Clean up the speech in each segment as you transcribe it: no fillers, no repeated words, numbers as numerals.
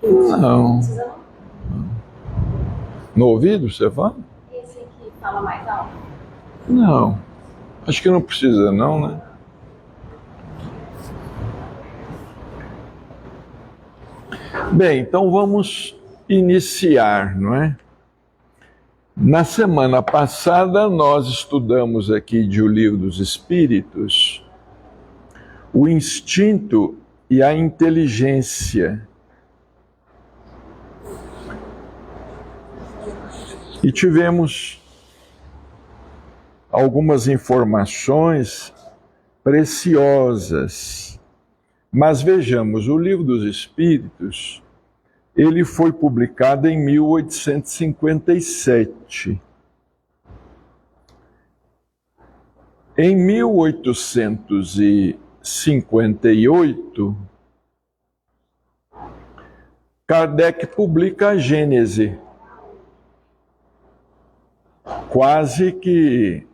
Não. Precisa não? No ouvido, você fala? Esse aqui fala mais alto? Não. Acho que não precisa não, né? Bem, então vamos iniciar, não é? Na semana passada nós estudamos aqui de O Livro dos Espíritos o instinto e a inteligência. E tivemos algumas informações preciosas. Mas vejamos, o Livro dos Espíritos, ele foi publicado em 1857. Em 1858, Kardec publica a Gênese. Quase que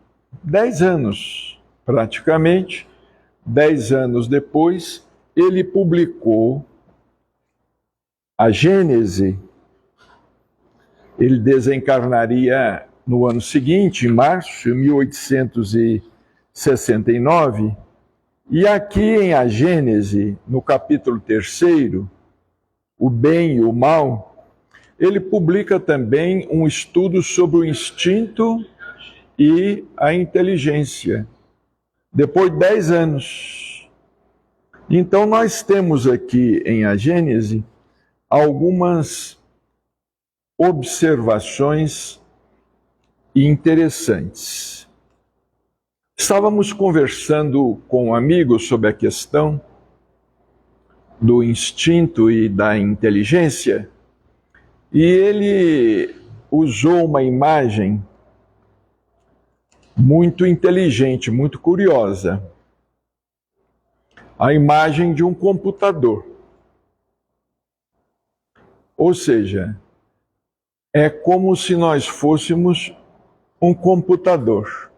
10 anos, praticamente, 10 anos depois, ele publicou a Gênese. Ele desencarnaria no ano seguinte, em março de 1869, e aqui em A Gênese, no capítulo 3º, O Bem e o Mal, ele publica também um estudo sobre o instinto e a inteligência, depois de 10 anos. Então nós temos aqui em A Gênese algumas observações interessantes. Estávamos conversando com um amigo sobre a questão do instinto e da inteligência, e ele usou uma imagem muito inteligente, muito curiosa. A imagem de um computador. Ou seja, é como se nós fôssemos um computador.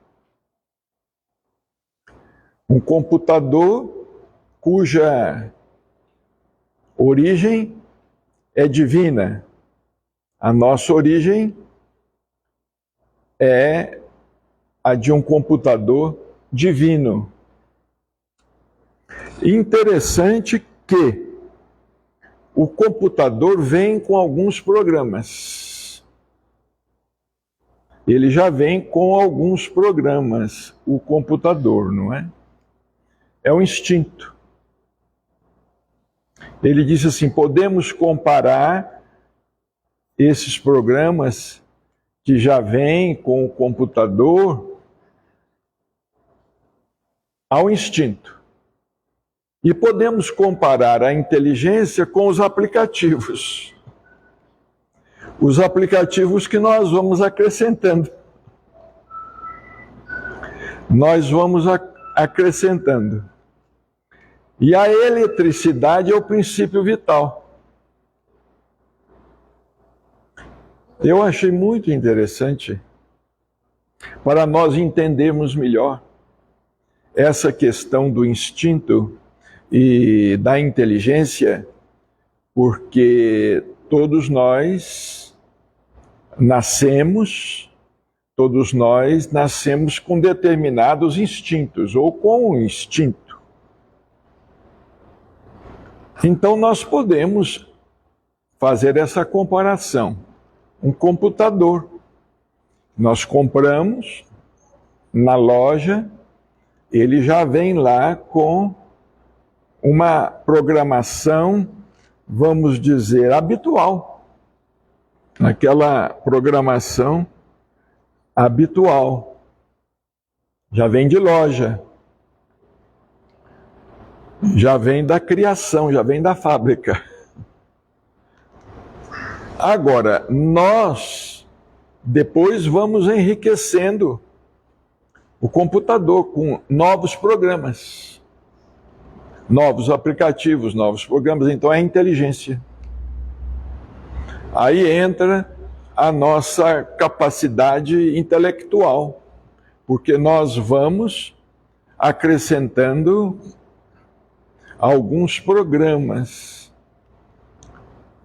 Um computador cuja origem é divina. A nossa origem é a de um computador divino. Interessante que o computador vem com alguns programas. Ele já vem com alguns programas, o computador, não é? É o instinto. Ele disse assim, podemos comparar esses programas que já vêm com o computador ao instinto. E podemos comparar a inteligência com os aplicativos. Os aplicativos que nós vamos acrescentando. Nós vamos acrescentando. E a eletricidade é o princípio vital. Eu achei muito interessante para nós entendermos melhor essa questão do instinto e da inteligência, porque todos nós nascemos com determinados instintos, ou com um instinto. Então nós podemos fazer essa comparação. Um computador. Nós compramos na loja, ele já vem lá com uma programação, vamos dizer, habitual. Aquela programação habitual. Já vem de loja. Já vem da criação, já vem da fábrica. Agora, nós depois vamos enriquecendo o computador com novos programas, novos aplicativos, novos programas. Então é a inteligência. Aí entra a nossa capacidade intelectual, porque nós vamos acrescentando alguns programas.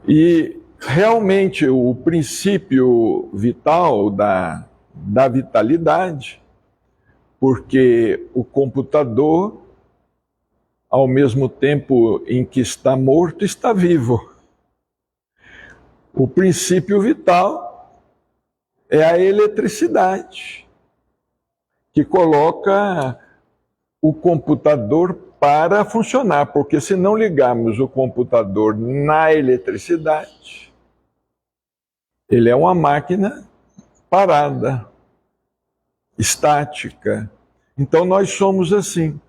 E realmente o princípio vital da vitalidade, porque o computador, ao mesmo tempo em que está morto, está vivo. O princípio vital é a eletricidade, que coloca o computador para funcionar, porque se não ligarmos o computador na eletricidade, ele é uma máquina parada, estática. Então nós somos assim.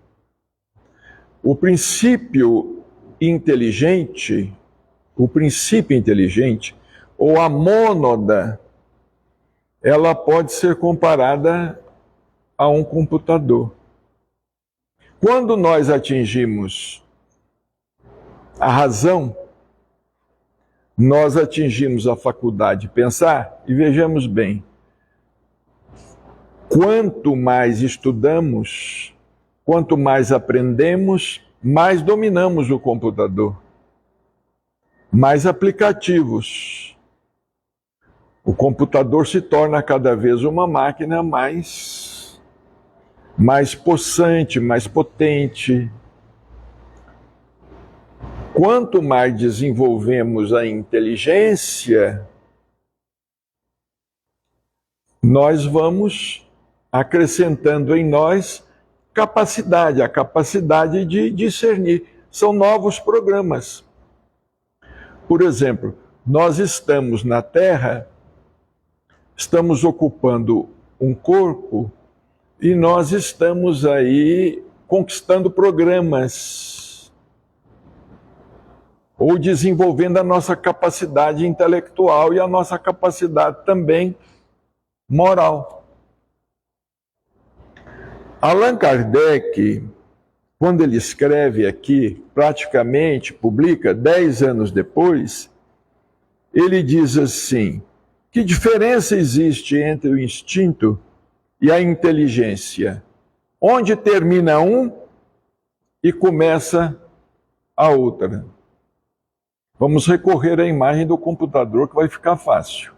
O princípio inteligente, ou a mônada, ela pode ser comparada a um computador. Quando nós atingimos a razão, nós atingimos a faculdade de pensar, e vejamos bem, quanto mais estudamos, quanto mais aprendemos, mais dominamos o computador, mais aplicativos. O computador se torna cada vez uma máquina mais possante, mais potente. Quanto mais desenvolvemos a inteligência, nós vamos acrescentando em nós a capacidade de discernir. São novos programas. Por exemplo, nós estamos na Terra, estamos ocupando um corpo e nós estamos aí conquistando programas ou desenvolvendo a nossa capacidade intelectual e a nossa capacidade também moral. Allan Kardec, quando ele escreve aqui, praticamente publica 10 anos depois, ele diz assim: que diferença existe entre o instinto e a inteligência? Onde termina um e começa a outra? Vamos recorrer à imagem do computador que vai ficar fácil.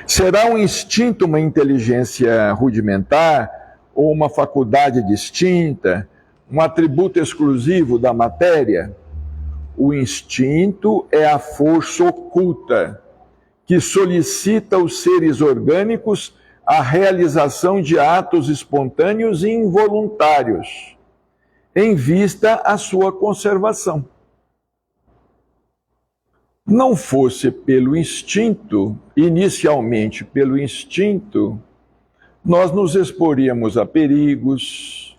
Será um instinto uma inteligência rudimentar ou uma faculdade distinta, um atributo exclusivo da matéria? O instinto é a força oculta que solicita aos seres orgânicos a realização de atos espontâneos e involuntários, em vista à sua conservação. Não fosse pelo instinto, inicialmente pelo instinto, nós nos exporíamos a perigos,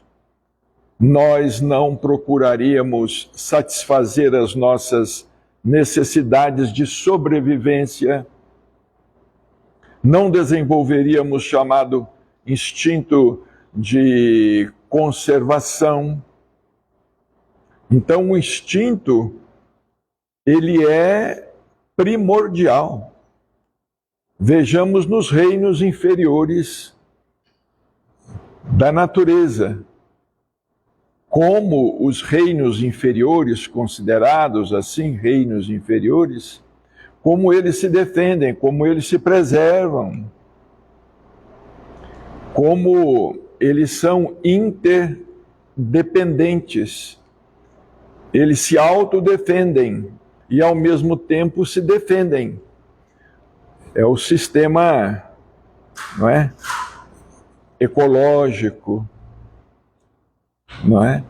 nós não procuraríamos satisfazer as nossas necessidades de sobrevivência, não desenvolveríamos chamado instinto de conservação. Então, o instinto, ele é primordial. Vejamos nos reinos inferiores da natureza, como os reinos inferiores, considerados assim, reinos inferiores, como eles se defendem, como eles se preservam, como eles são interdependentes, eles se autodefendem e ao mesmo tempo se defendem. É o sistema, não é, ecológico, não é?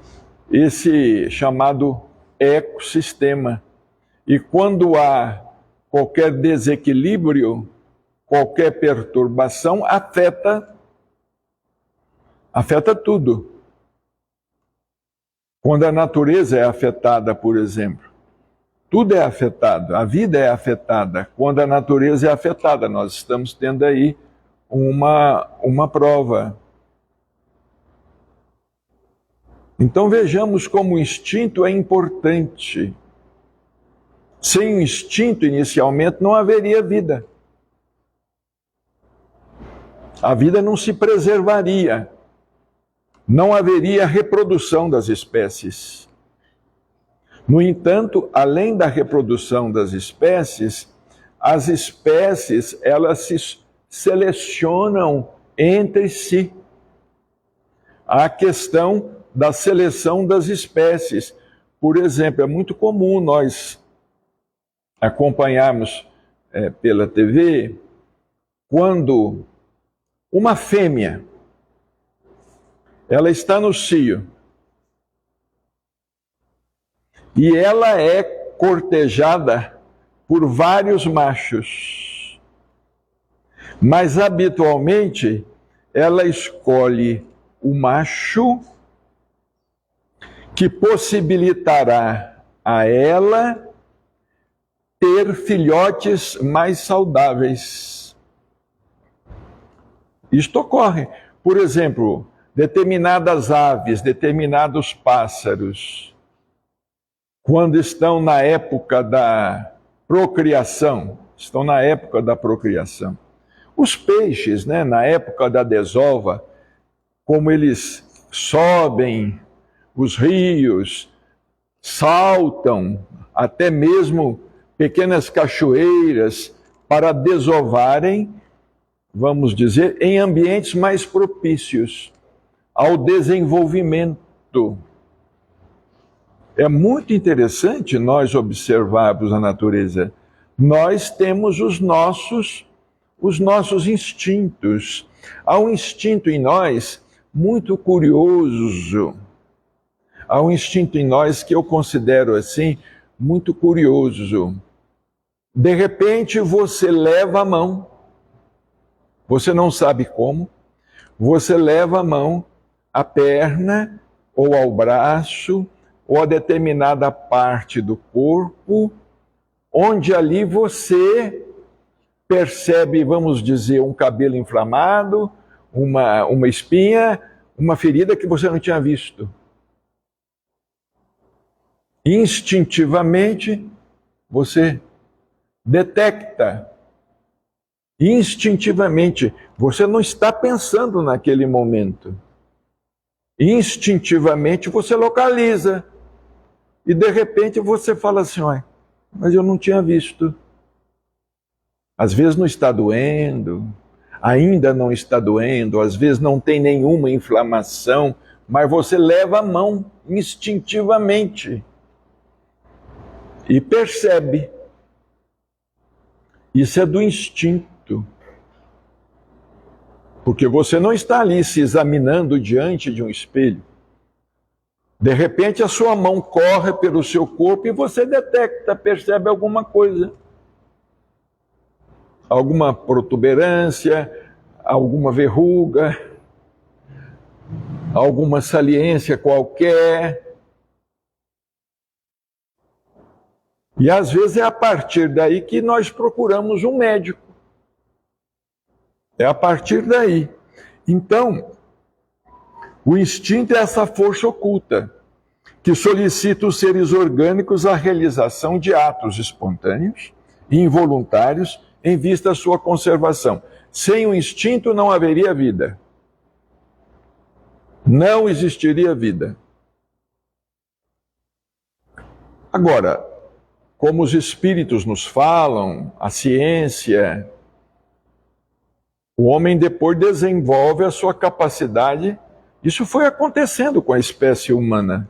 Esse chamado ecossistema. E quando há qualquer desequilíbrio, qualquer perturbação, afeta tudo. Quando a natureza é afetada, por exemplo, tudo é afetado, a vida é afetada. Quando a natureza é afetada, nós estamos tendo aí uma prova. Então vejamos como o instinto é importante. Sem o instinto, inicialmente, não haveria vida. A vida não se preservaria. Não haveria reprodução das espécies. No entanto, além da reprodução das espécies, as espécies elas se selecionam entre si. A questão da seleção das espécies. Por exemplo, é muito comum nós acompanharmos pela TV quando uma fêmea ela está no cio e ela é cortejada por vários machos, mas habitualmente ela escolhe o macho que possibilitará a ela ter filhotes mais saudáveis. Isto ocorre. Por exemplo, determinadas aves, determinados pássaros, quando estão na época da procriação, Os peixes, na época da desova, como eles sobem os rios, saltam até mesmo pequenas cachoeiras para desovarem, vamos dizer, em ambientes mais propícios ao desenvolvimento. É muito interessante nós observarmos a natureza. Nós temos os nossos instintos. Há um instinto em nós muito curioso. Há um instinto em nós que eu considero assim, muito curioso. De repente você leva a mão, você não sabe como, você leva a mão, a perna, ou ao braço, ou a determinada parte do corpo, onde ali você percebe, vamos dizer, um cabelo inflamado, uma espinha, uma ferida que você não tinha visto. Instintivamente, você detecta. Instintivamente, você não está pensando naquele momento. Instintivamente, você localiza. E, de repente, você fala assim, mas eu não tinha visto. Às vezes não está doendo, ainda não está doendo, às vezes não tem nenhuma inflamação, mas você leva a mão instintivamente e percebe. Isso é do instinto. Porque você não está ali se examinando diante de um espelho. De repente a sua mão corre pelo seu corpo e você detecta, percebe alguma coisa. Alguma protuberância, alguma verruga, alguma saliência qualquer. E às vezes é a partir daí que nós procuramos um médico. É a partir daí. Então, o instinto é essa força oculta que solicita os seres orgânicos a realização de atos espontâneos e involuntários em vista à sua conservação. Sem o instinto não haveria vida. Não existiria vida. Agora, como os espíritos nos falam, a ciência, o homem depois desenvolve a sua capacidade. Isso foi acontecendo com a espécie humana.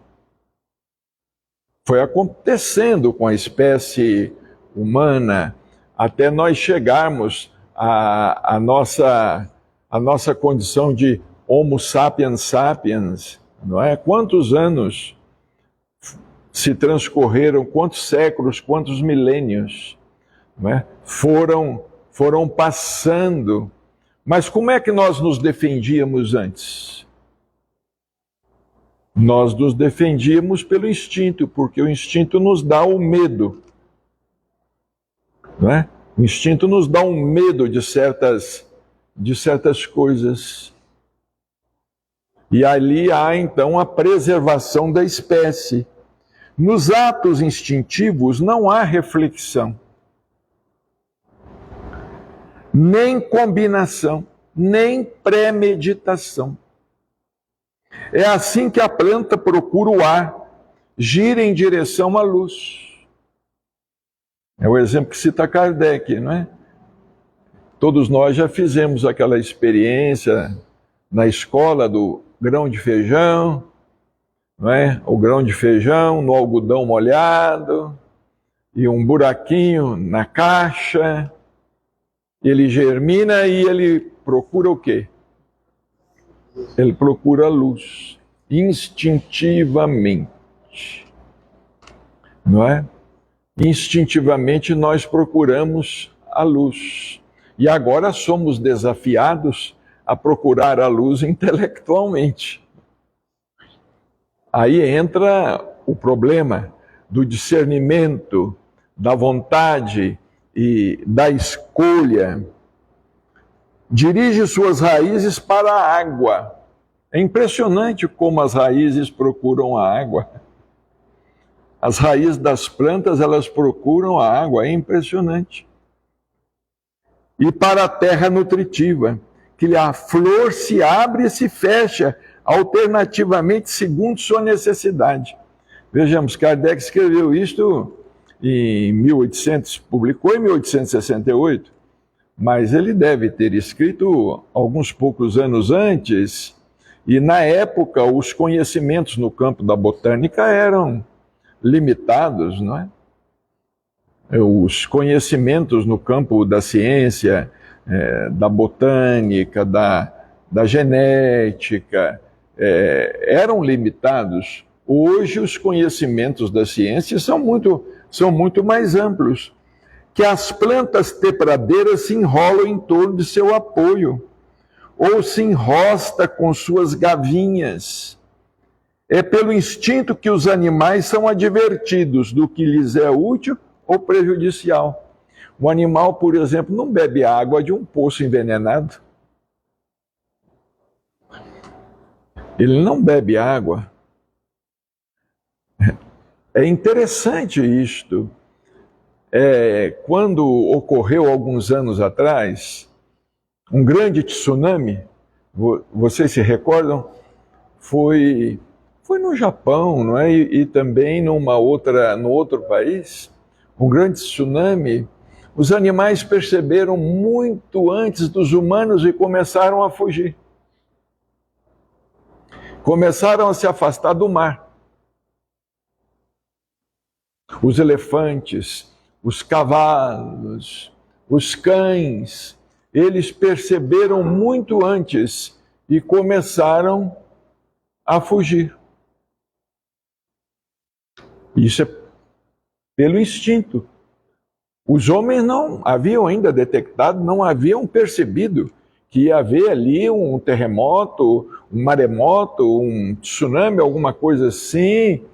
Foi acontecendo com a espécie humana até nós chegarmos à nossa condição de Homo sapiens sapiens, não é? Quantos anos se transcorreram, quantos séculos, quantos milênios, não é? Foram passando. Mas como é que nós nos defendíamos antes? Nós nos defendíamos pelo instinto, porque o instinto nos dá o medo. Não é? O instinto nos dá um medo de certas coisas. E ali há então a preservação da espécie. Nos atos instintivos não há reflexão, nem combinação, nem premeditação. É assim que a planta procura o ar gira em direção à luz. É o exemplo que cita Kardec, não é? Todos nós já fizemos aquela experiência na escola do grão de feijão, não é? O grão de feijão no algodão molhado e um buraquinho na caixa. Ele germina e ele procura o quê? Ele procura a luz, instintivamente, não é? Instintivamente nós procuramos a luz. E agora somos desafiados a procurar a luz intelectualmente. Aí entra o problema do discernimento, da vontade e da escolha. Dirige suas raízes para a água. É impressionante como as raízes procuram a água. As raízes das plantas, elas procuram a água, é impressionante. E para a terra nutritiva, que a flor se abre e se fecha, alternativamente segundo sua necessidade. Vejamos, Kardec escreveu isto em 1800, publicou em 1868, mas ele deve ter escrito alguns poucos anos antes, e na época os conhecimentos no campo da botânica eram limitados, não é? Os conhecimentos no campo da ciência, da botânica, da genética, eram limitados. Hoje os conhecimentos da ciência são muito mais amplos. Que as plantas tepradeiras se enrolam em torno de seu apoio, ou se enrosta com suas gavinhas. É pelo instinto que os animais são advertidos do que lhes é útil ou prejudicial. O animal, por exemplo, não bebe água de um poço envenenado. Ele não bebe água. É interessante isto. Quando ocorreu alguns anos atrás, um grande tsunami, vocês se recordam? Foi no Japão, não é? E também no outro país, um grande tsunami. Os animais perceberam muito antes dos humanos e começaram a fugir. Começaram a se afastar do mar. Os elefantes, os cavalos, os cães, eles perceberam muito antes e começaram a fugir. Isso é pelo instinto. Os homens não haviam ainda detectado, não haviam percebido que ia haver ali um terremoto, um maremoto, um tsunami, alguma coisa assim.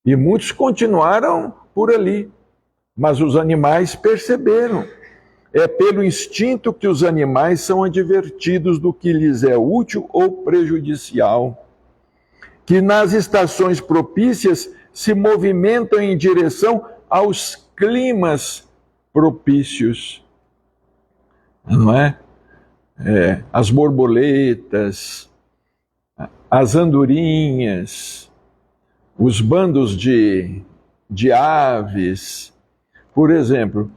E muitos continuaram por ali. Mas os animais perceberam. É pelo instinto que os animais são advertidos do que lhes é útil ou prejudicial. Que nas estações propícias se movimentam em direção aos climas propícios. Não é? As borboletas, as andorinhas, os bandos de aves. Por exemplo,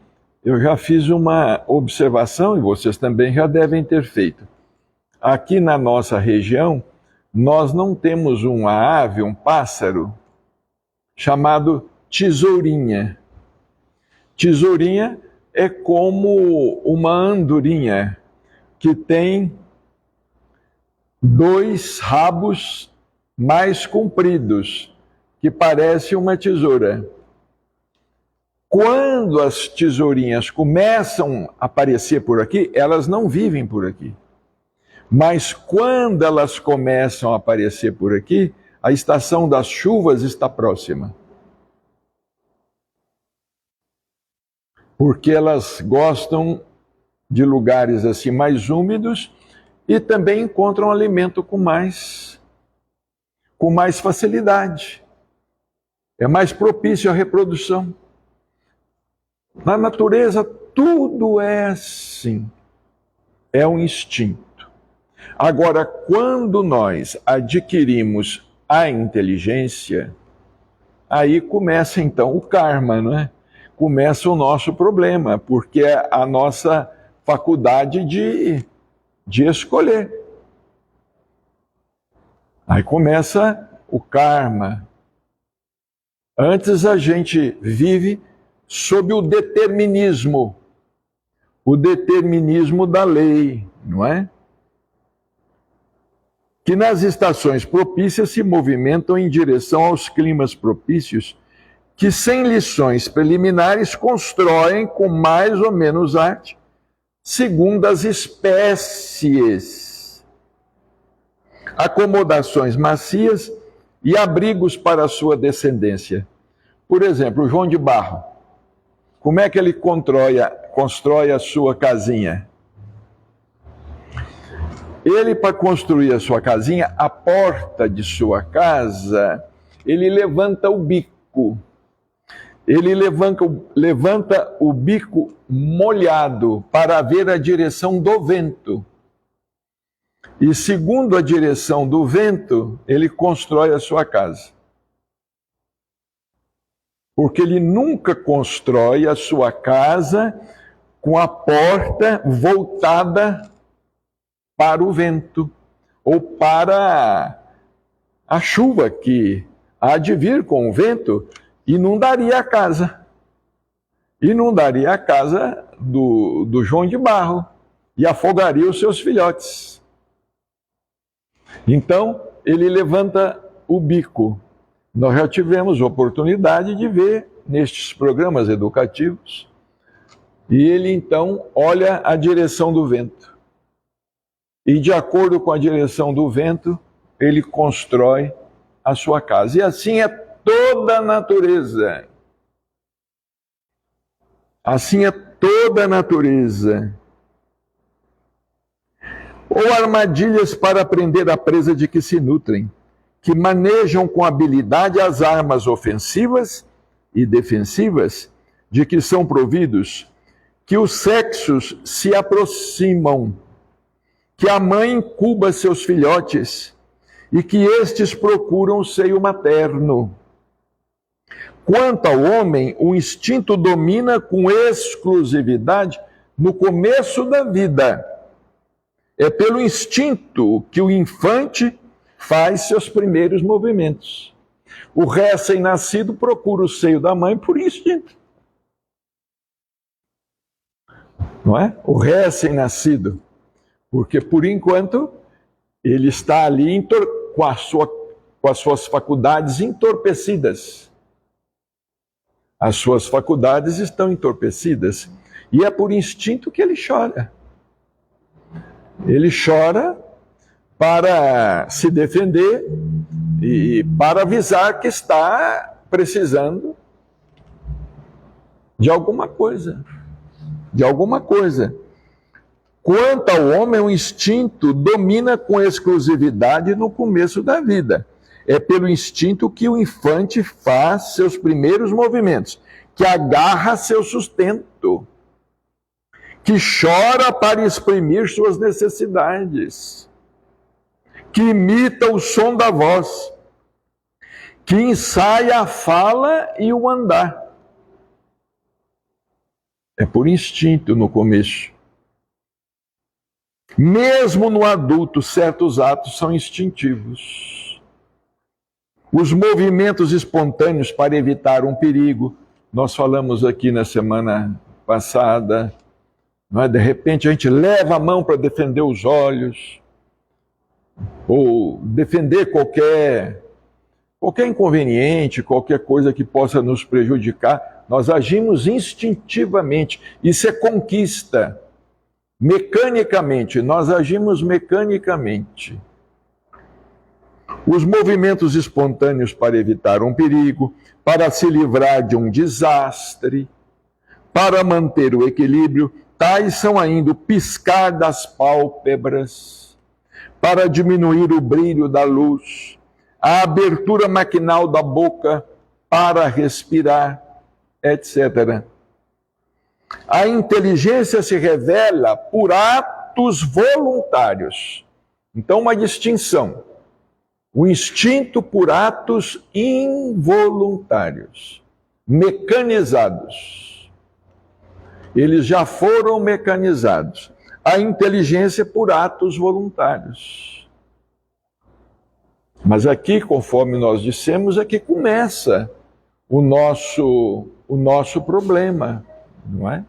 eu já fiz uma observação, e vocês também já devem ter feito. Aqui na nossa região, nós não temos uma ave, um pássaro, chamado tesourinha. Tesourinha é como uma andorinha, que tem 2 rabos mais compridos, que parece uma tesoura. Quando as tesourinhas começam a aparecer por aqui, elas não vivem por aqui. Mas quando elas começam a aparecer por aqui, a estação das chuvas está próxima. Porque elas gostam de lugares assim mais úmidos e também encontram alimento com mais facilidade. É mais propício à reprodução. Na natureza, tudo é assim. É um instinto. Agora, quando nós adquirimos a inteligência, aí começa então o karma, não é? Começa o nosso problema, porque é a nossa faculdade de escolher. Aí começa o karma. Antes a gente vive sob o determinismo da lei, não é? Que nas estações propícias se movimentam em direção aos climas propícios, que sem lições preliminares constroem com mais ou menos arte, segundo as espécies, acomodações macias e abrigos para a sua descendência. Por exemplo, o João de Barro, como é que ele constrói a sua casinha? Ele, para construir a sua casinha, a porta de sua casa, ele levanta o bico. Ele levanta o bico molhado para ver a direção do vento. E segundo a direção do vento, ele constrói a sua casa. Porque ele nunca constrói a sua casa com a porta voltada para o vento ou para a chuva que há de vir com o vento, inundaria a casa. Inundaria a casa do João de Barro e afogaria os seus filhotes. Então, ele levanta o bico. Nós já tivemos oportunidade de ver nestes programas educativos. E ele, então, olha a direção do vento. E, de acordo com a direção do vento, ele constrói a sua casa. E assim é toda a natureza. Assim é toda a natureza. Ou armadilhas para prender a presa de que se nutrem, que manejam com habilidade as armas ofensivas e defensivas de que são providos, que os sexos se aproximam, que a mãe incuba seus filhotes e que estes procuram o seio materno. Quanto ao homem, o instinto domina com exclusividade no começo da vida. É pelo instinto que o infante faz seus primeiros movimentos. O recém-nascido procura o seio da mãe por instinto. Não é? O recém-nascido. Porque, por enquanto, ele está ali com as suas faculdades entorpecidas. As suas faculdades estão entorpecidas. E é por instinto que ele chora. Ele chora para se defender e para avisar que está precisando de alguma coisa. De alguma coisa. Quanto ao homem, o instinto domina com exclusividade no começo da vida. É pelo instinto que o infante faz seus primeiros movimentos, que agarra seu sustento, que chora para exprimir suas necessidades, que imita o som da voz, que ensaia a fala e o andar. É por instinto no começo. Mesmo no adulto, certos atos são instintivos. Os movimentos espontâneos para evitar um perigo, nós falamos aqui na semana passada, não é? De repente a gente leva a mão para defender os olhos, ou defender qualquer inconveniente, qualquer coisa que possa nos prejudicar, nós agimos instintivamente. Isso é conquista. Mecanicamente, nós agimos mecanicamente. Os movimentos espontâneos para evitar um perigo, para se livrar de um desastre, para manter o equilíbrio, tais são ainda o piscar das pálpebras, para diminuir o brilho da luz, a abertura maquinal da boca para respirar, etc. A inteligência se revela por atos voluntários. Então, uma distinção. O instinto por atos involuntários, mecanizados. Eles já foram mecanizados. A inteligência por atos voluntários. Mas aqui, conforme nós dissemos, é que começa o nosso problema, não é?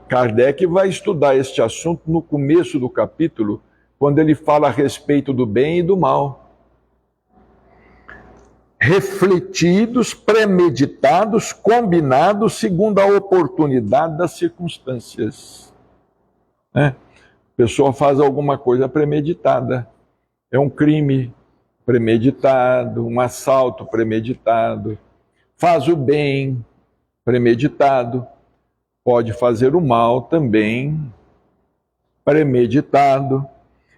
Kardec vai estudar este assunto no começo do capítulo, quando ele fala a respeito do bem e do mal. Refletidos, premeditados, combinados segundo a oportunidade das circunstâncias. A pessoa faz alguma coisa premeditada. É um crime premeditado, um assalto premeditado. Faz o bem premeditado. Pode fazer o mal também premeditado.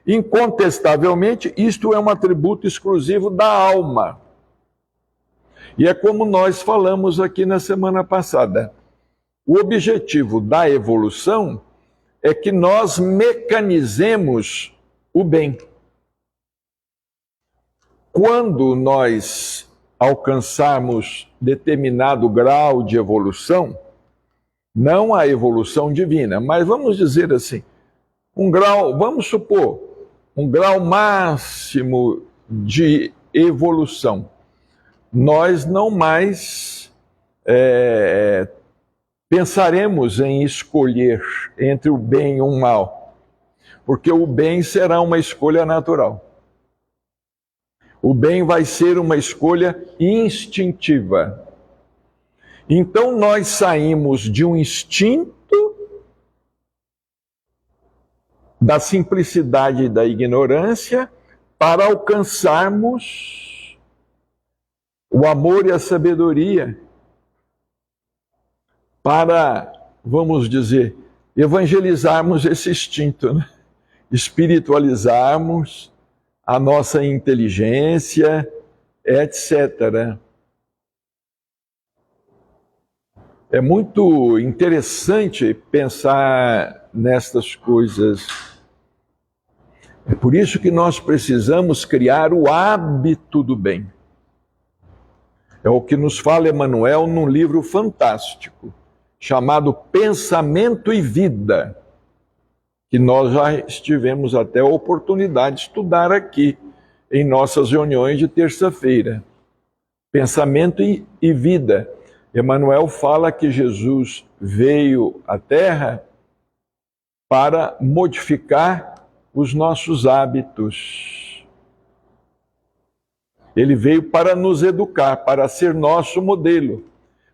Incontestavelmente, isto é um atributo exclusivo da alma. E é como nós falamos aqui na semana passada. O objetivo da evolução é que nós mecanizemos o bem. Quando nós alcançarmos determinado grau de evolução, não a evolução divina, mas vamos dizer assim, um grau, vamos supor, um grau máximo de evolução. Nós não mais pensaremos em escolher entre o bem e o mal, porque o bem será uma escolha natural. O bem vai ser uma escolha instintiva. Então nós saímos de um instinto da simplicidade e da ignorância para alcançarmos o amor e a sabedoria, para, vamos dizer, evangelizarmos esse instinto, né? Espiritualizarmos a nossa inteligência, etc. É muito interessante pensar nestas coisas. É por isso que nós precisamos criar o hábito do bem. É o que nos fala Emmanuel num livro fantástico, chamado Pensamento e Vida, que nós já tivemos até a oportunidade de estudar aqui em nossas reuniões de terça-feira. Pensamento e Vida. Emmanuel fala que Jesus veio à Terra para modificar os nossos hábitos. Ele veio para nos educar, para ser nosso modelo,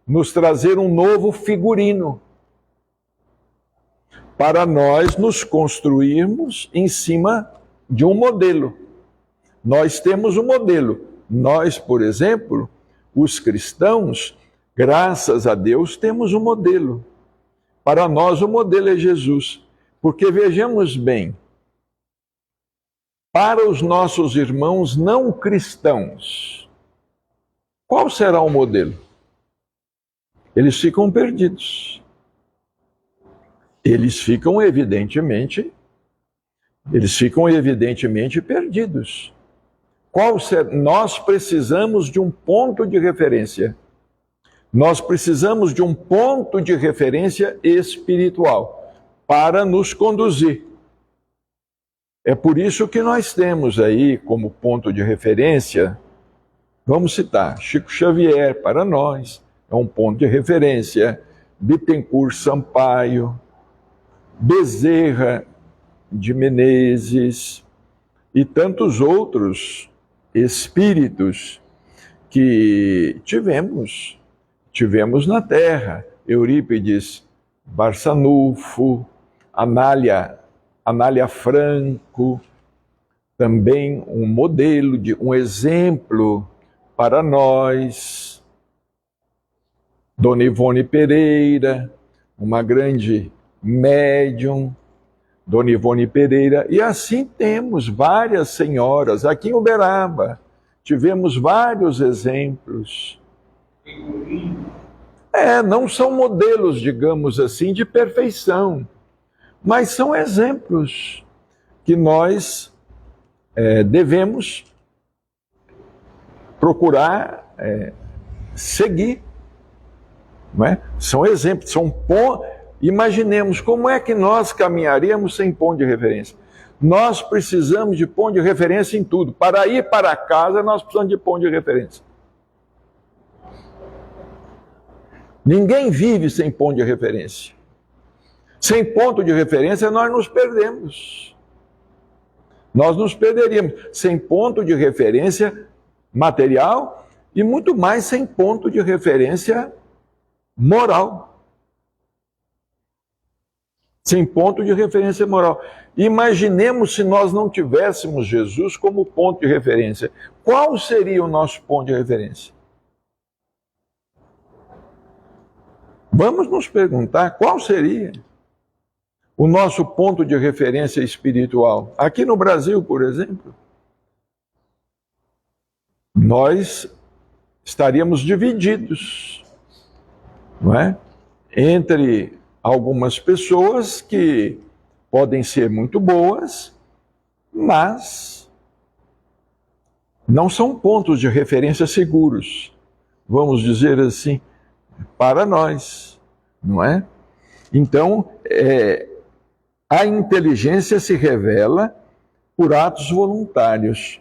nos trazer um novo figurino, para nós nos construirmos em cima de um modelo. Nós temos um modelo. Nós, por exemplo, os cristãos, graças a Deus, temos um modelo. Para nós, o modelo é Jesus. Porque vejamos bem, para os nossos irmãos não cristãos, qual será o modelo? Eles ficam perdidos. Eles ficam evidentemente perdidos. Nós precisamos de um ponto de referência. Nós precisamos de um ponto de referência espiritual para nos conduzir. É por isso que nós temos aí como ponto de referência, vamos citar, Chico Xavier para nós, é um ponto de referência, Bittencourt Sampaio, Bezerra de Menezes e tantos outros espíritos que tivemos na Terra. Eurípides Barçanufo, Anália Franco, também um modelo, um exemplo para nós. Dona Ivone Pereira, uma grande médium, Dona Ivone Pereira, e assim temos várias senhoras. Aqui em Uberaba tivemos vários exemplos. Não são modelos, digamos assim, de perfeição, mas são exemplos que nós devemos procurar seguir. Não é? São exemplos, são pontos. Imaginemos como é que nós caminharíamos sem ponto de referência. Nós precisamos de ponto de referência em tudo. Para ir para casa, nós precisamos de ponto de referência. Ninguém vive sem ponto de referência. Sem ponto de referência, nós nos perdemos. Nós nos perderíamos. Sem ponto de referência material e muito mais sem ponto de referência moral. Sem ponto de referência moral. Imaginemos se nós não tivéssemos Jesus como ponto de referência. Qual seria o nosso ponto de referência? Vamos nos perguntar qual seria o nosso ponto de referência espiritual. Aqui no Brasil, por exemplo, nós estaríamos divididos, não é? Entre algumas pessoas que podem ser muito boas, mas não são pontos de referência seguros, vamos dizer assim, para nós, não é? Então, a inteligência se revela por atos voluntários.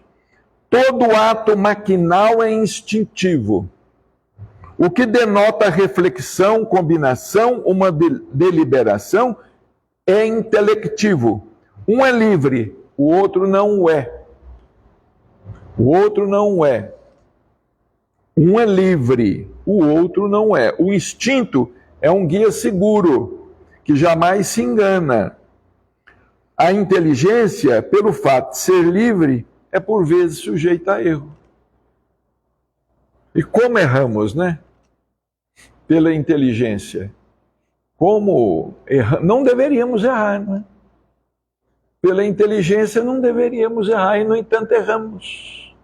Todo ato maquinal é instintivo, o que denota reflexão, combinação, uma deliberação é intelectivo. Um é livre, o outro não é. O outro não é. Um é livre, o outro não é. O instinto é um guia seguro, que jamais se engana. A inteligência, pelo fato de ser livre, é por vezes sujeita a erro. E como erramos, né? Pela inteligência. Como erramos? Não deveríamos errar, não é? Pela inteligência não deveríamos errar e, no entanto, erramos.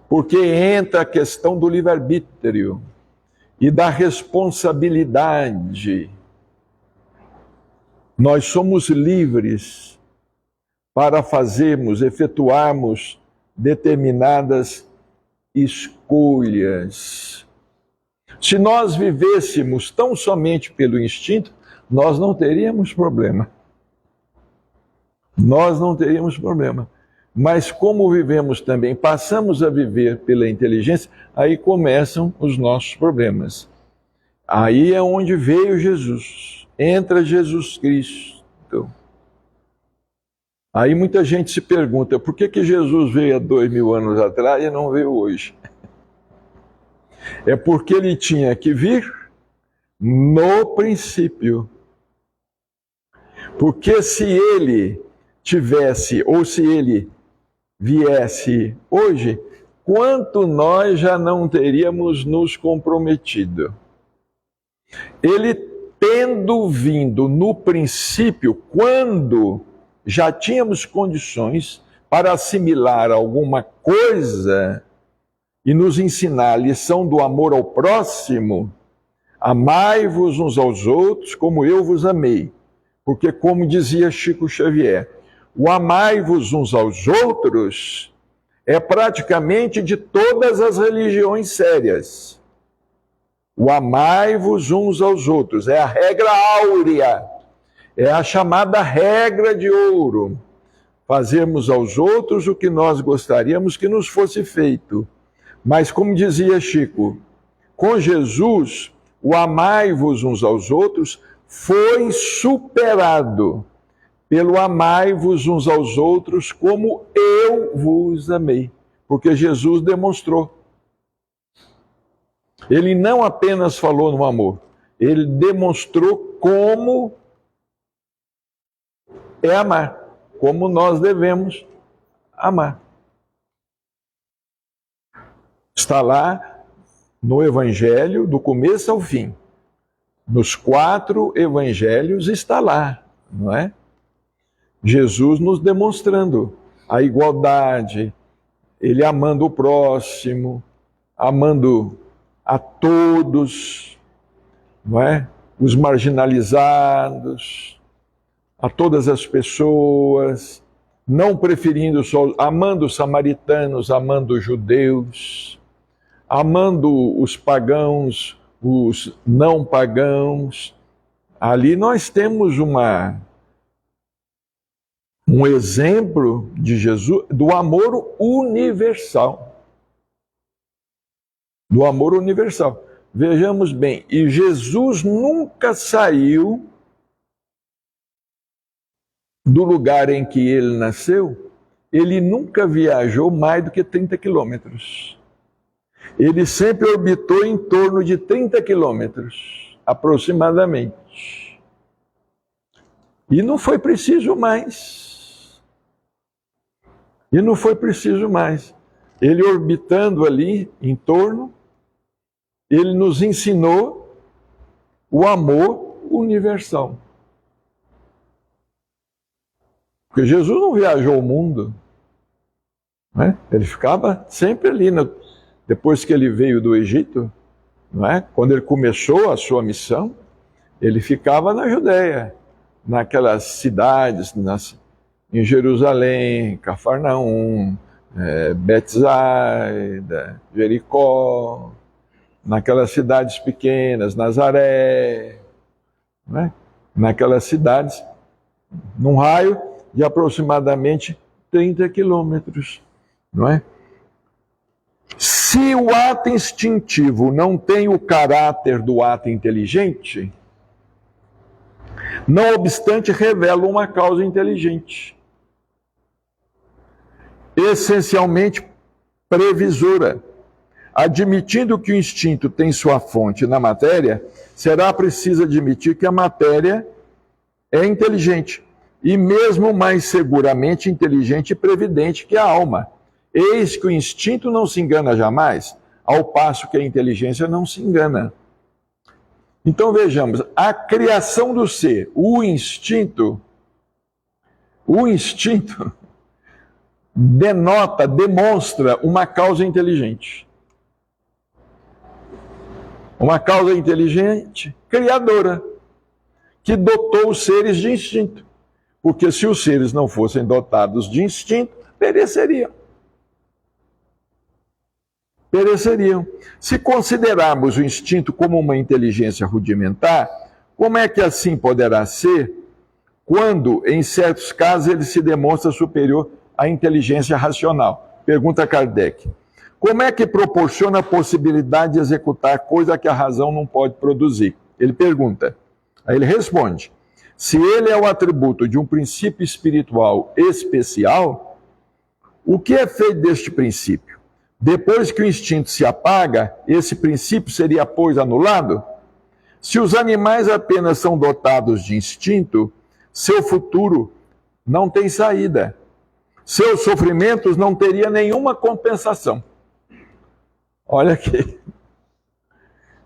Porque entra a questão do livre-arbítrio e da responsabilidade. Nós somos livres para efetuarmos determinadas escolhas. Se nós vivêssemos tão somente pelo instinto, nós não teríamos problema. Nós não teríamos problema. Mas como vivemos também, passamos a viver pela inteligência, aí começam os nossos problemas. Aí é onde veio Jesus. Entra Jesus Cristo. Aí muita gente se pergunta, por que Jesus veio há 2000 anos atrás e não veio hoje? É porque ele tinha que vir no princípio. Porque se ele tivesse, ou se ele viesse hoje, quanto nós já não teríamos nos comprometido? Ele tendo vindo no princípio, quando já tínhamos condições para assimilar alguma coisa e nos ensinar a lição do amor ao próximo, amai-vos uns aos outros como eu vos amei. Porque, como dizia Chico Xavier, o amai-vos uns aos outros é praticamente de todas as religiões sérias. O amai-vos uns aos outros é a regra áurea, é a chamada regra de ouro. Fazermos aos outros o que nós gostaríamos que nos fosse feito. Mas, como dizia Chico, com Jesus, o amai-vos uns aos outros foi superado pelo amai-vos uns aos outros como eu vos amei. Porque Jesus demonstrou. Ele não apenas falou no amor, ele demonstrou como é amar, como nós devemos amar. Está lá no Evangelho, do começo ao fim. Nos 4 evangelhos está lá, não é? Jesus nos demonstrando a igualdade, ele amando o próximo, amando a todos, não é? Os marginalizados, a todas as pessoas, não preferindo só, amando os samaritanos, amando os judeus, amando os pagãos, os não pagãos. Ali nós temos um exemplo de Jesus, do amor universal. Do amor universal. Vejamos bem, e Jesus nunca saiu do lugar em que ele nasceu, ele nunca viajou mais do que 30 quilômetros. Ele sempre orbitou em torno de 30 quilômetros, aproximadamente. E não foi preciso mais. E não foi preciso mais. Ele orbitando ali em torno, ele nos ensinou o amor universal. Porque Jesus não viajou o mundo, né? Ele ficava sempre ali, depois que ele veio do Egito, não é? Quando ele começou a sua missão, ele ficava na Judéia, naquelas cidades, em Jerusalém, Cafarnaum, Betsaida, Jericó, naquelas cidades pequenas, Nazaré, né? Naquelas cidades, num raio de aproximadamente 30 quilômetros, não é? Se o ato instintivo não tem o caráter do ato inteligente, não obstante revela uma causa inteligente, essencialmente previsora. Admitindo que o instinto tem sua fonte na matéria, será preciso admitir que a matéria é inteligente, e mesmo mais seguramente inteligente e previdente que a alma. Eis que o instinto não se engana jamais, ao passo que a inteligência não se engana. Então vejamos, a criação do ser, o instinto demonstra uma causa inteligente. Uma causa inteligente, criadora, que dotou os seres de instinto. Porque se os seres não fossem dotados de instinto, pereceriam. Se considerarmos o instinto como uma inteligência rudimentar, como é que assim poderá ser quando, em certos casos, ele se demonstra superior à inteligência racional? Pergunta Kardec. Como é que proporciona a possibilidade de executar coisa que a razão não pode produzir? Ele pergunta. Aí ele responde. Se ele é o atributo de um princípio espiritual especial, o que é feito deste princípio? Depois que o instinto se apaga, esse princípio seria, pois, anulado? Se os animais apenas são dotados de instinto, seu futuro não tem saída. Seus sofrimentos não teriam nenhuma compensação. Olha aqui.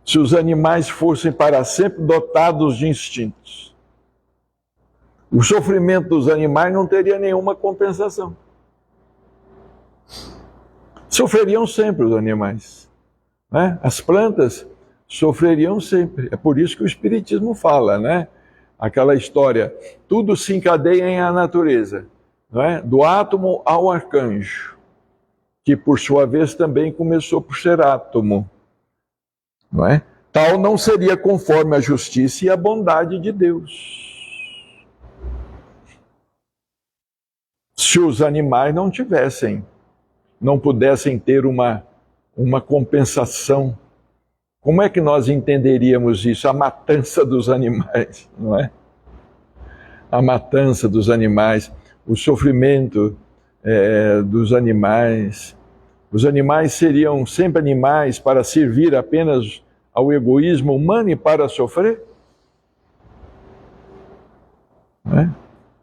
Se os animais fossem para sempre dotados de instintos, o sofrimento dos animais não teria nenhuma compensação. Sofreriam sempre os animais, né? As plantas sofreriam sempre. É por isso que o Espiritismo fala, né? Aquela história, tudo se encadeia em a natureza, não é? Do átomo ao arcanjo, que por sua vez também começou por ser átomo, não é? Tal não seria conforme a justiça e a bondade de Deus. Se os animais não pudessem ter uma compensação, como é que nós entenderíamos isso? A matança dos animais, não é? A matança dos animais, o sofrimento dos animais. Os animais seriam sempre animais para servir apenas ao egoísmo humano e para sofrer? Não é?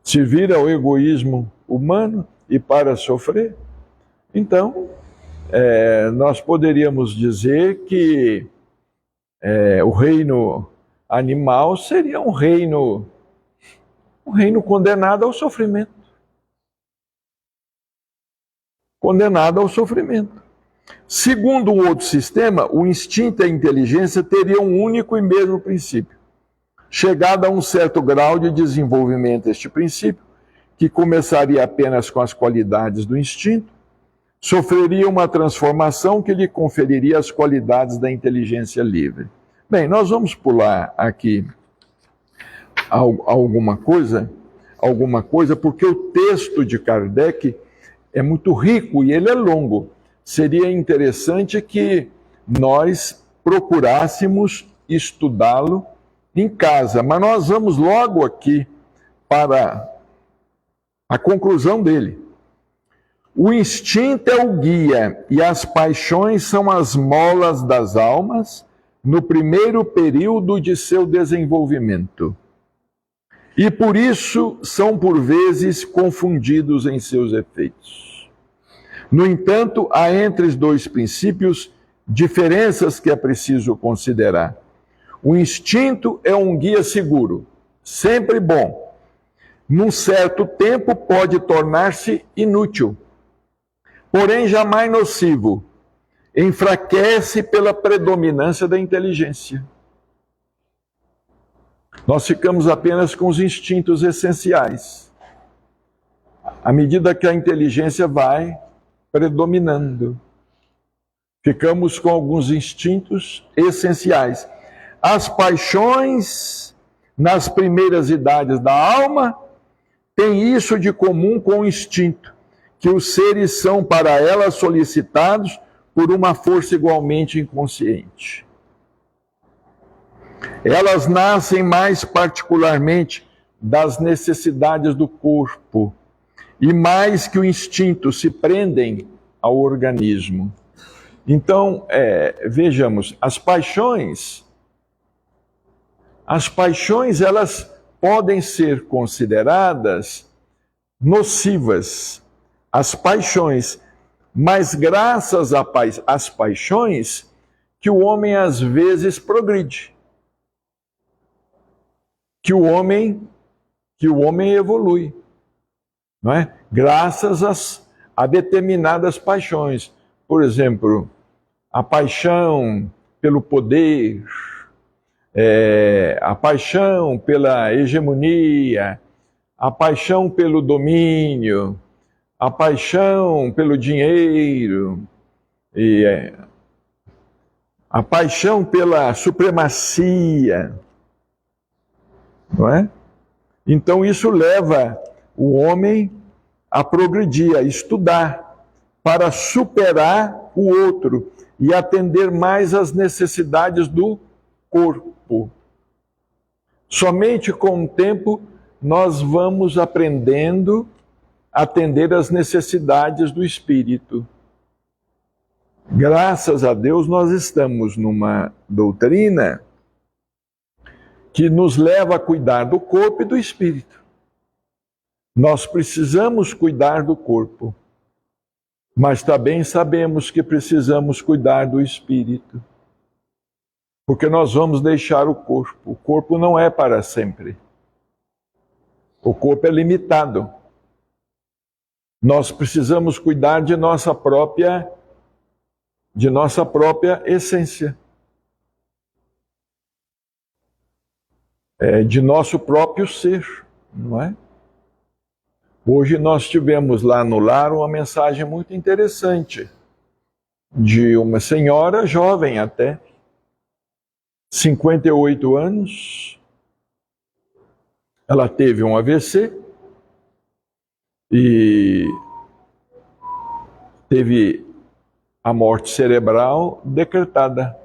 Servir ao egoísmo humano e para sofrer? Então, nós poderíamos dizer que o reino animal seria um reino condenado ao sofrimento. Condenado ao sofrimento. Segundo o outro sistema, o instinto e a inteligência teriam um único e mesmo princípio. Chegado a um certo grau de desenvolvimento este princípio, que começaria apenas com as qualidades do instinto, sofreria uma transformação que lhe conferiria as qualidades da inteligência livre. Bem, nós vamos pular aqui alguma coisa, porque o texto de Kardec é muito rico e ele é longo. Seria interessante que nós procurássemos estudá-lo em casa, mas nós vamos logo aqui para a conclusão dele. O instinto é o guia e as paixões são as molas das almas no primeiro período de seu desenvolvimento. E por isso são por vezes confundidos em seus efeitos. No entanto, há entre os dois princípios diferenças que é preciso considerar. O instinto é um guia seguro, sempre bom. Num certo tempo pode tornar-se inútil, porém jamais nocivo. Enfraquece pela predominância da inteligência. Nós ficamos apenas com os instintos essenciais. À medida que a inteligência vai predominando, ficamos com alguns instintos essenciais. As paixões, nas primeiras idades da alma, têm isso de comum com o instinto, que os seres são para elas solicitados por uma força igualmente inconsciente. Elas nascem mais particularmente das necessidades do corpo e mais que o instinto se prendem ao organismo. Então, vejamos, as paixões elas podem ser consideradas nocivas. As paixões, mas graças às paixões que o homem às vezes progride. Que o homem evolui, não é? Graças a determinadas paixões. Por exemplo, a paixão pelo poder, a paixão pela hegemonia, a paixão pelo domínio, a paixão pelo dinheiro, a paixão pela supremacia. Não é? Então isso leva o homem a progredir, a estudar, para superar o outro e atender mais às necessidades do corpo. Somente com o tempo nós vamos aprendendo a atender às necessidades do espírito. Graças a Deus nós estamos numa doutrina que nos leva a cuidar do corpo e do espírito. Nós precisamos cuidar do corpo, mas também sabemos que precisamos cuidar do espírito, porque nós vamos deixar o corpo. O corpo não é para sempre. O corpo é limitado. Nós precisamos cuidar de nossa própria essência. De nosso próprio ser, não é? Hoje nós tivemos lá no lar uma mensagem muito interessante de uma senhora jovem até, 58 anos, ela teve um AVC e teve a morte cerebral decretada.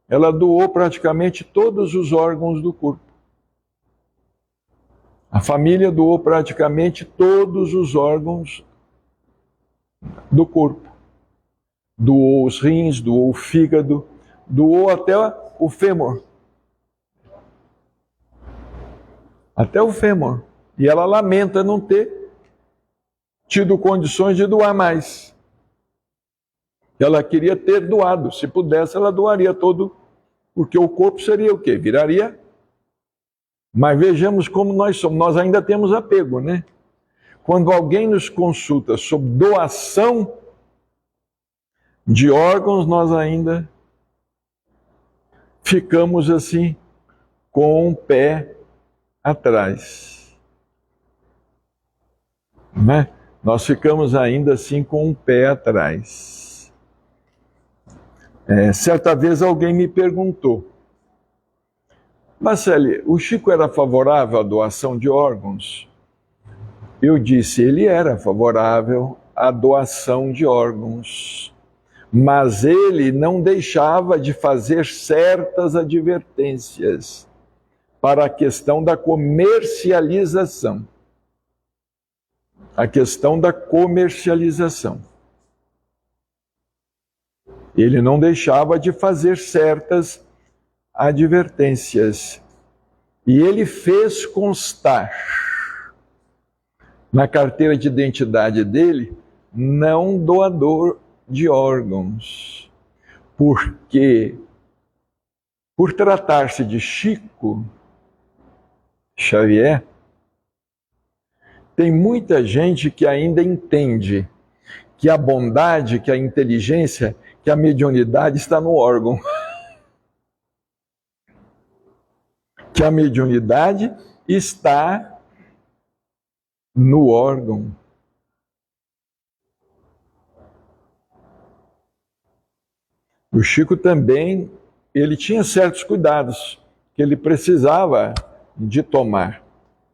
Ela doou praticamente todos os órgãos do corpo. A família doou praticamente todos os órgãos do corpo. Doou os rins, doou o fígado, doou até o fêmur. Até o fêmur. E ela lamenta não ter tido condições de doar mais. Ela queria ter doado. Se pudesse, ela doaria todo, porque o corpo seria o quê? Viraria. Mas vejamos como nós somos. Nós ainda temos apego, né? Quando alguém nos consulta sobre doação de órgãos, nós ainda ficamos assim, com o pé atrás. né? Nós ficamos ainda assim com um pé atrás. Certa vez alguém me perguntou: Marcele, o Chico era favorável à doação de órgãos? Eu disse, ele era favorável à doação de órgãos, mas ele não deixava de fazer certas advertências para a questão da comercialização. A questão da comercialização. Ele não deixava de fazer certas advertências. E ele fez constar na carteira de identidade dele, não doador de órgãos. Porque, por tratar-se de Chico Xavier, tem muita gente que ainda entende que a bondade, que a inteligência, que a mediunidade está no órgão. Que a mediunidade está no órgão. O Chico também, ele tinha certos cuidados que ele precisava de tomar.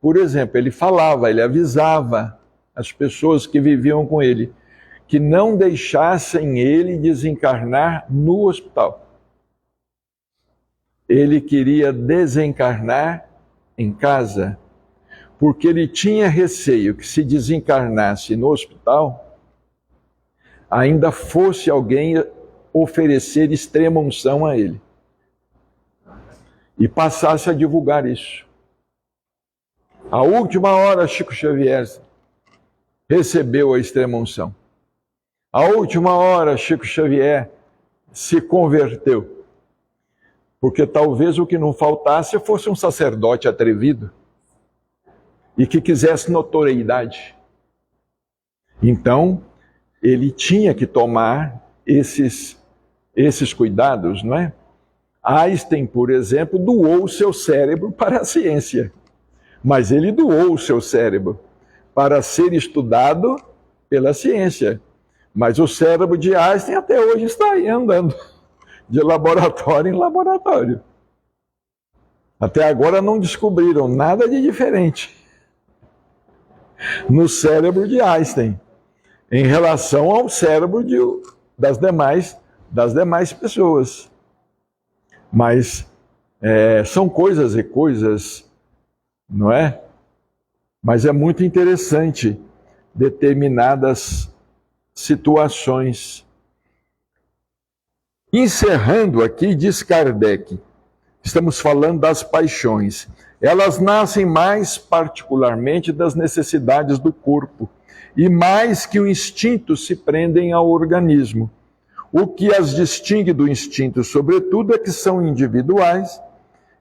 Por exemplo, ele falava, ele avisava as pessoas que viviam com ele que não deixassem ele desencarnar no hospital. Ele queria desencarnar em casa, porque ele tinha receio que se desencarnasse no hospital, ainda fosse alguém oferecer extrema unção a ele e passasse a divulgar isso. A última hora, Chico Xavier recebeu a extrema unção. A última hora, Chico Xavier se converteu. Porque talvez o que não faltasse fosse um sacerdote atrevido e que quisesse notoriedade. Então, ele tinha que tomar esses cuidados, não é? Einstein, por exemplo, doou o seu cérebro para a ciência. Mas ele doou o seu cérebro para ser estudado pela ciência. Mas o cérebro de Einstein até hoje está aí andando, de laboratório em laboratório. Até agora não descobriram nada de diferente no cérebro de Einstein, em relação ao cérebro das demais pessoas. Mas são coisas e coisas, não é? Mas é muito interessante determinadas situações. Encerrando aqui, diz Kardec, estamos falando das paixões. Elas nascem mais particularmente das necessidades do corpo, e mais que o instinto se prendem ao organismo. O que as distingue do instinto, sobretudo, é que são individuais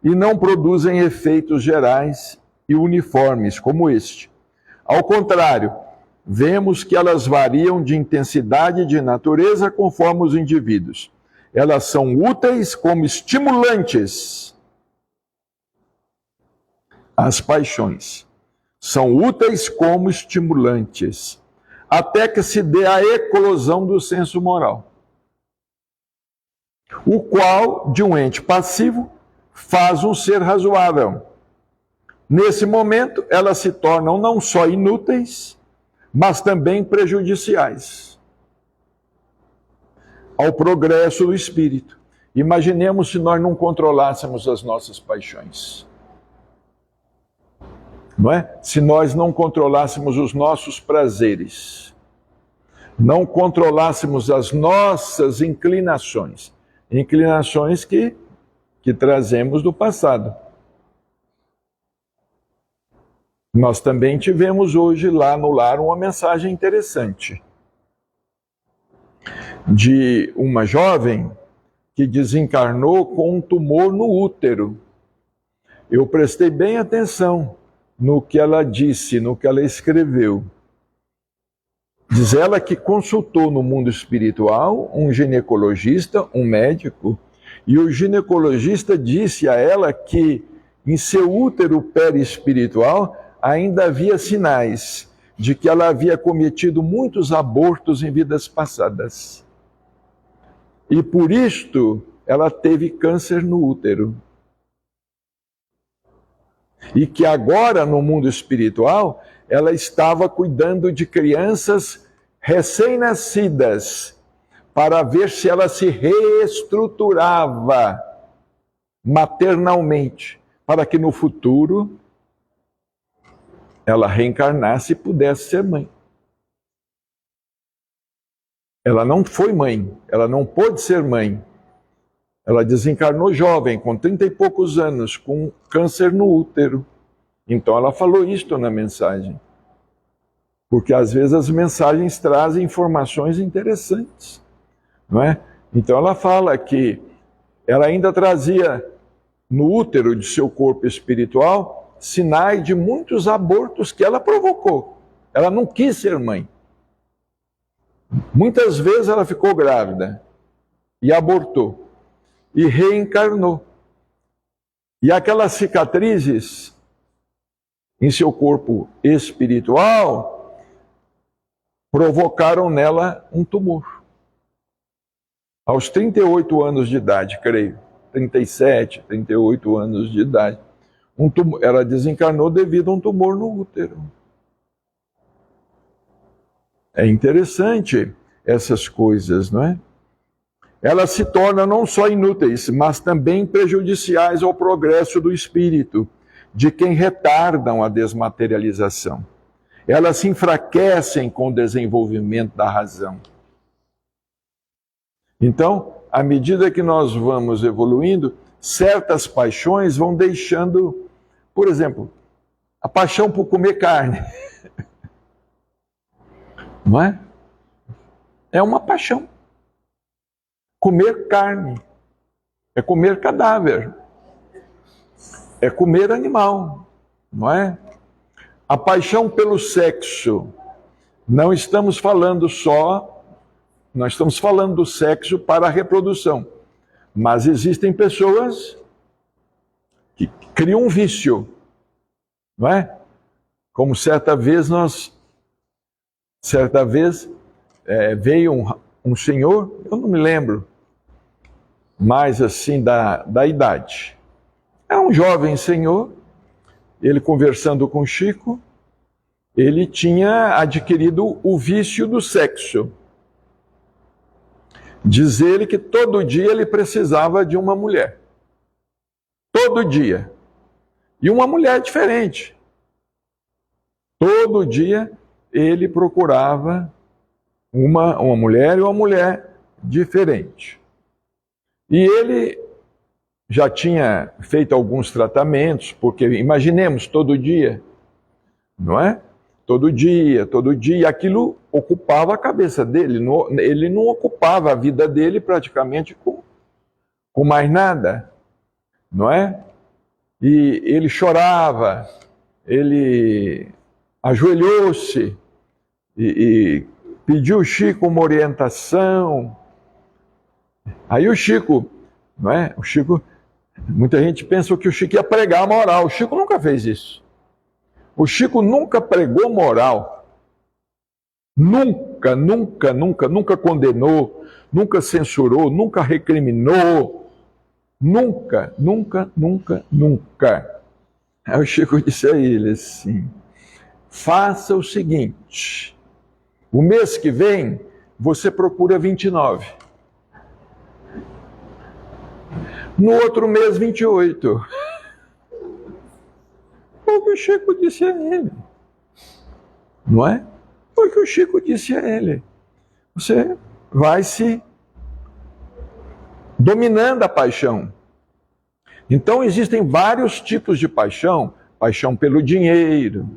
e não produzem efeitos gerais e uniformes como este. Ao contrário, vemos que elas variam de intensidade e de natureza conforme os indivíduos. Elas são úteis como estimulantes. As paixões são úteis como estimulantes, até que se dê a eclosão do senso moral, o qual, de um ente passivo, faz um ser razoável. Nesse momento, elas se tornam não só inúteis, mas também prejudiciais ao progresso do espírito. Imaginemos se nós não controlássemos as nossas paixões. Não é? Se nós não controlássemos os nossos prazeres, não controlássemos as nossas inclinações que trazemos do passado. Nós também tivemos hoje lá no lar uma mensagem interessante de uma jovem que desencarnou com um tumor no útero. Eu prestei bem atenção no que ela disse, no que ela escreveu. Diz ela que consultou no mundo espiritual um ginecologista, um médico, e o ginecologista disse a ela que em seu útero perispiritual ainda havia sinais de que ela havia cometido muitos abortos em vidas passadas. E por isto ela teve câncer no útero. E que agora, no mundo espiritual, ela estava cuidando de crianças recém-nascidas, para ver se ela se reestruturava maternalmente, para que no futuro ela reencarnasse e pudesse ser mãe. Ela não foi mãe, ela não pôde ser mãe. Ela desencarnou jovem, com 30 e poucos anos, com câncer no útero. Então ela falou isto na mensagem. Porque às vezes as mensagens trazem informações interessantes, não é? Então ela fala que ela ainda trazia no útero de seu corpo espiritual sinais de muitos abortos que ela provocou. Ela não quis ser mãe. Muitas vezes ela ficou grávida e abortou e reencarnou. E aquelas cicatrizes em seu corpo espiritual provocaram nela um tumor. Aos 38 anos de idade, creio, 37, 38 anos de idade, ela desencarnou devido a um tumor no útero. É interessante essas coisas, não é? Elas se tornam não só inúteis, mas também prejudiciais ao progresso do espírito, de quem retardam a desmaterialização. Elas se enfraquecem com o desenvolvimento da razão. Então, à medida que nós vamos evoluindo, certas paixões vão deixando, por exemplo, a paixão por comer carne. Não é? É uma paixão. Comer carne. É comer cadáver. É comer animal. Não é? A paixão pelo sexo. Não estamos falando só, nós estamos falando do sexo para a reprodução. Mas existem pessoas que criam um vício. Não é? Como certa vez veio um senhor, eu não me lembro mais assim da idade. É um jovem senhor, ele conversando com Chico, ele tinha adquirido o vício do sexo. Diz ele que todo dia ele precisava de uma mulher. Todo dia. E uma mulher diferente. Todo dia ele procurava uma mulher e uma mulher diferente. E ele já tinha feito alguns tratamentos, porque imaginemos todo dia, não é? Todo dia, aquilo ocupava a cabeça dele, ele não ocupava a vida dele praticamente com mais nada, não é? E ele chorava, ele ajoelhou-se e pediu ao Chico uma orientação. Aí o Chico, não é? O Chico, muita gente pensa que o Chico ia pregar a moral. O Chico nunca fez isso. O Chico nunca pregou moral. Nunca condenou, nunca censurou, nunca recriminou. Nunca. Aí o Chico disse a ele assim: faça o seguinte, o mês que vem você procura 29. No outro mês, 28. Foi o que o Chico disse a ele. Não é? Foi o que o Chico disse a ele. Você vai se dominando a paixão. Então existem vários tipos de paixão. Paixão pelo dinheiro,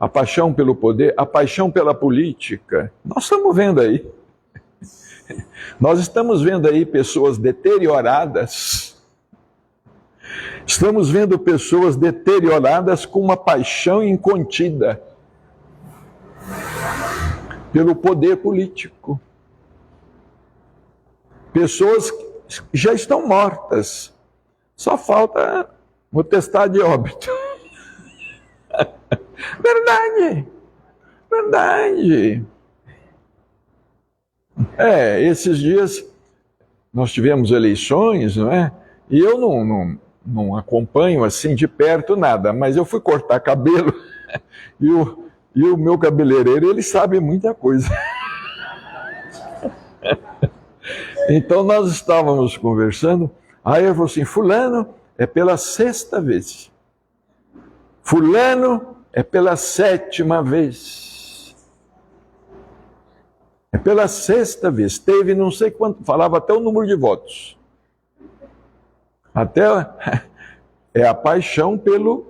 a paixão pelo poder, a paixão pela política. Nós estamos vendo aí. Nós estamos vendo aí pessoas deterioradas. Estamos vendo pessoas deterioradas com uma paixão incontida pelo poder político. Pessoas que já estão mortas. Só falta o atestado de óbito. Verdade. verdade. Esses dias nós tivemos eleições, não é? E eu não acompanho assim de perto nada, mas eu fui cortar cabelo e o meu cabeleireiro, ele sabe muita coisa. Então nós estávamos conversando, aí ele falou assim, fulano é pela 6ª vez. Fulano é pela 7ª vez. É pela 6ª vez. Teve não sei quanto, falava até o número de votos. Até é a paixão pelo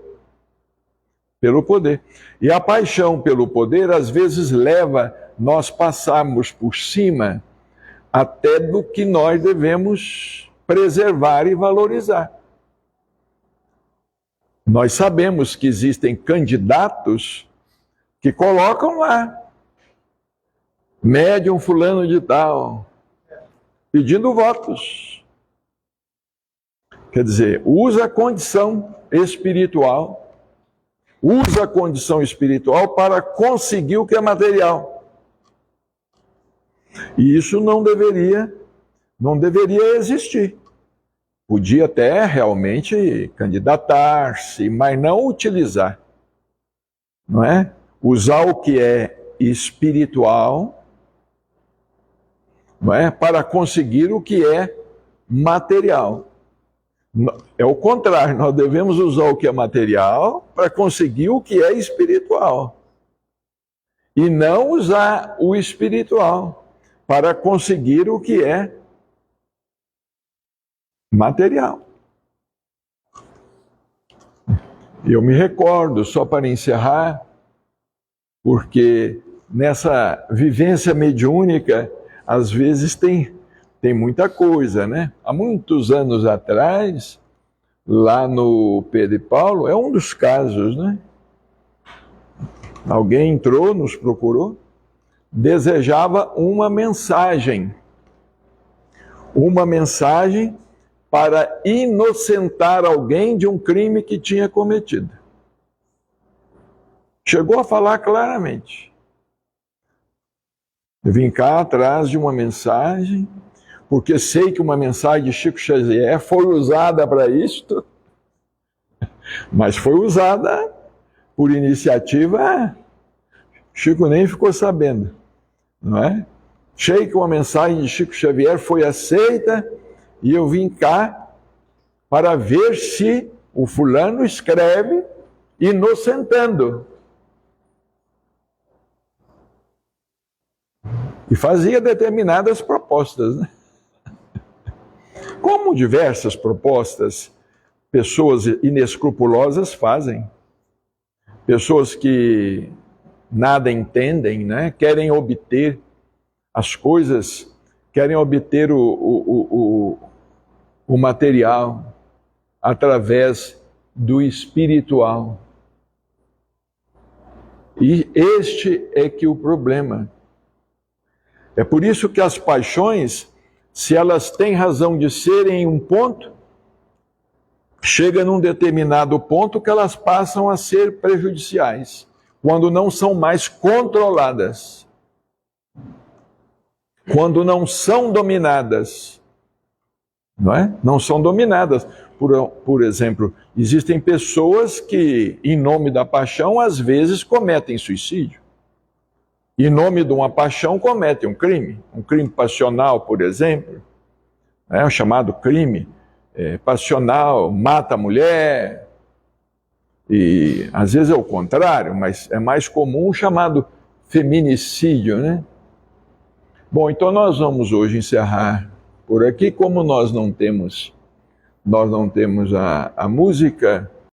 poder. E a paixão pelo poder, às vezes, leva nós passarmos por cima até do que nós devemos preservar e valorizar. Nós sabemos que existem candidatos que colocam lá, médium fulano de tal, pedindo votos. Quer dizer, usa a condição espiritual para conseguir o que é material. E isso não deveria existir. Podia até realmente candidatar-se, mas não utilizar. Não é? Usar o que é espiritual, não é? Para conseguir o que é material. É o contrário, nós devemos usar o que é material para conseguir o que é espiritual. E não usar o espiritual para conseguir o que é material. Eu me recordo, só para encerrar, porque nessa vivência mediúnica, às vezes tem muita coisa, né? Há muitos anos atrás, lá no Pedro e Paulo, é um dos casos, né? Alguém entrou, nos procurou, desejava uma mensagem para inocentar alguém de um crime que tinha cometido. Chegou a falar claramente. Eu vim cá atrás de uma mensagem, porque sei que uma mensagem de Chico Xavier foi usada para isto, mas foi usada por iniciativa, Chico nem ficou sabendo, não é? Sei que uma mensagem de Chico Xavier foi aceita e eu vim cá para ver se o fulano escreve inocentando. E fazia determinadas propostas, né? Como diversas propostas pessoas inescrupulosas fazem. Pessoas que nada entendem, né? Querem obter as coisas, querem obter o material através do espiritual. E este é que o problema. É por isso que as paixões, se elas têm razão de serem em um ponto, chega num determinado ponto que elas passam a ser prejudiciais, quando não são mais controladas, quando não são dominadas, não é? Não são dominadas. Por exemplo, existem pessoas que, em nome da paixão, às vezes cometem suicídio. Em nome de uma paixão, cometem um crime passional, por exemplo, né? O chamado crime passional, mata a mulher, e às vezes é o contrário, mas é mais comum o chamado feminicídio, né? Bom, então nós vamos hoje encerrar por aqui. Como nós não temos a música,